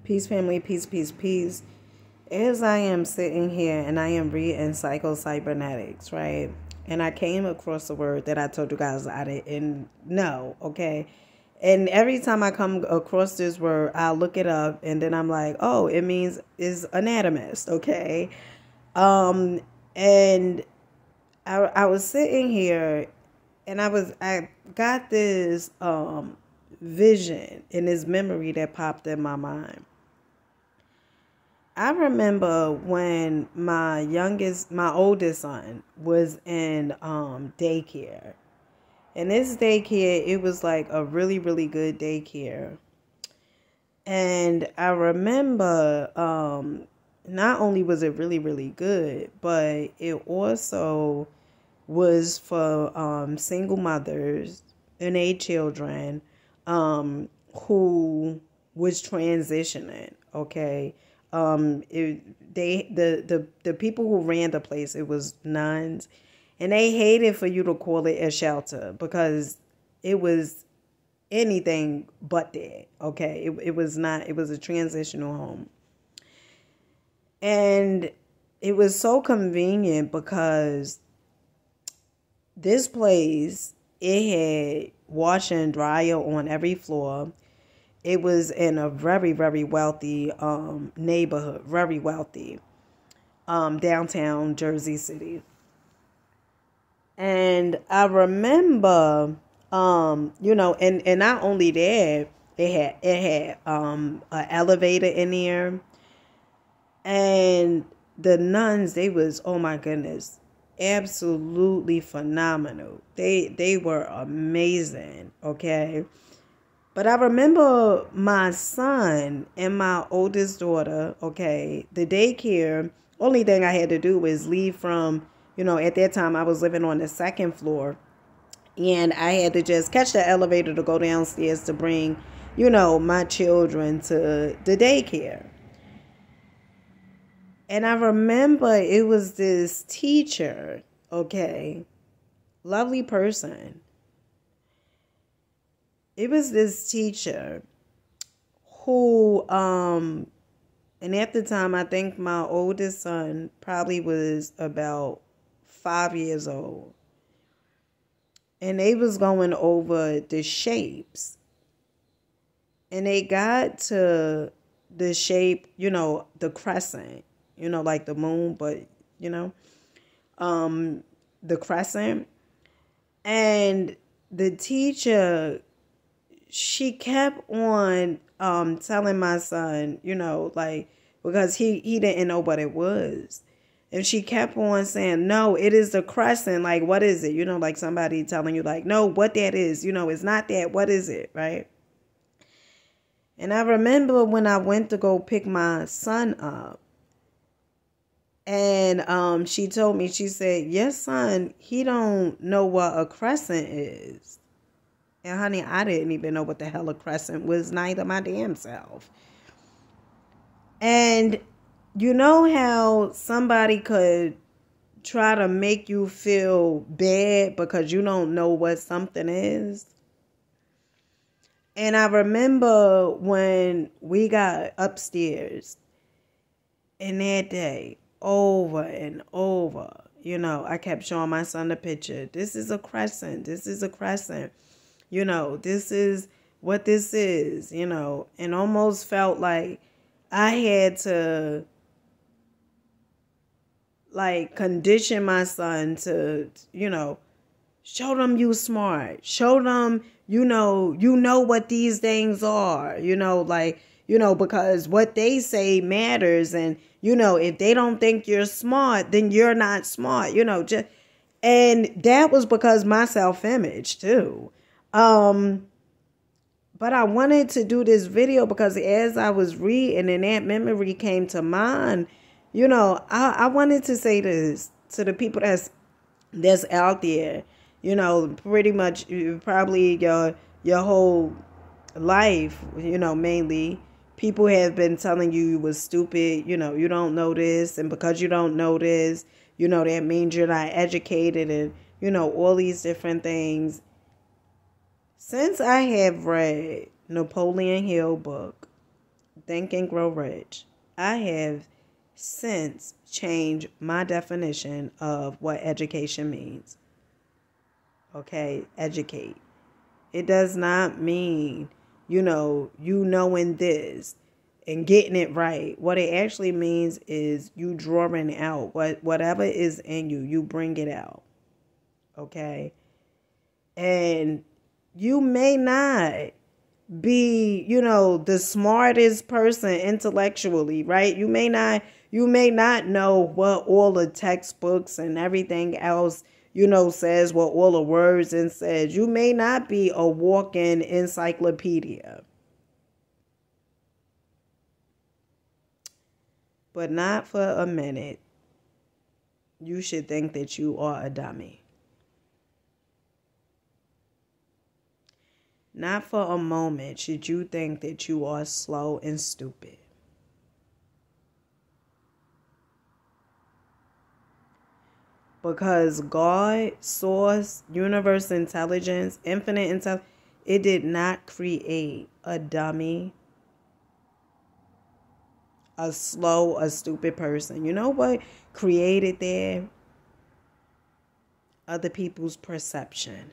Peace, family, peace, peace, peace. As I am sitting here and I am reading Psycho-Cybernetics, right? And I came across a word that I told you guys I didn't know, okay? And every time I come across this word, I'll look it up and then I'm like, oh, it means is anatomist, okay? And I was sitting here and I got this vision and this memory that popped in my mind. I remember when my oldest son was in daycare. And this daycare, it was like a really, really good daycare. And I remember not only was it really, really good, but it also was for single mothers and their children who was transitioning, okay? The people who ran the place, it was nuns, and they hated for you to call it a shelter because it was anything but that, okay? It was not, it was a transitional home. And it was so convenient because this place, it had washer and dryer on every floor. It was in a very, very wealthy neighborhood, very wealthy, downtown Jersey City. And I remember, and not only that, it had an elevator in there. And the nuns, they was, oh my goodness, absolutely phenomenal. They were amazing, okay? But I remember my son and my oldest daughter, okay, the daycare, only thing I had to do was leave from, at that time I was living on the second floor. And I had to just catch the elevator to go downstairs to bring, my children to the daycare. And I remember it was this teacher, okay, lovely person. It was this teacher who, and at the time, I think my oldest son probably was about 5 years old. And they was going over the shapes. And they got to the shape, the crescent, like the moon, but, the crescent. And the teacher, she kept on telling my son, because he didn't know what it was. And she kept on saying, no, it is the crescent. Like, what is it? Like somebody telling you, like, no, what that is. It's not that. What is it? Right? And I remember when I went to go pick my son up. And she told me, she said, yes, son, he don't know what a crescent is. And honey, I didn't even know what the hell a crescent was, neither my damn self. And you know how somebody could try to make you feel bad because you don't know what something is? And I remember when we got upstairs, and that day, over and over, I kept showing my son the picture. This is a crescent. This is a crescent. This is what this is, and almost felt like I had to, condition my son to, show them you smart. Show them, you know what these things are, because what they say matters. And, if they don't think you're smart, then you're not smart, and that was because my self-image too. But I wanted to do this video because as I was reading and that memory came to mind, I wanted to say this to the people that's out there, pretty much probably your whole life, mainly people have been telling you was stupid, you don't know this. And because you don't know this, that means you're not educated and, all these different things. Since I have read Napoleon Hill book, Think and Grow Rich. I have since changed my definition of what education means. Okay, educate. It does not mean, you knowing this and getting it right. What it actually means is you drawing out whatever is in you, you bring it out. Okay? And you may not be, the smartest person intellectually, right? You may not know what all the textbooks and everything else, says, what all the words and says. You may not be a walking encyclopedia. But not for a minute. You should think that you are a dummy. Not for a moment should you think that you are slow and stupid. Because God, source, universe intelligence, infinite intelligence, it did not create a dummy, a slow, a stupid person. You know what created there? Other people's perception.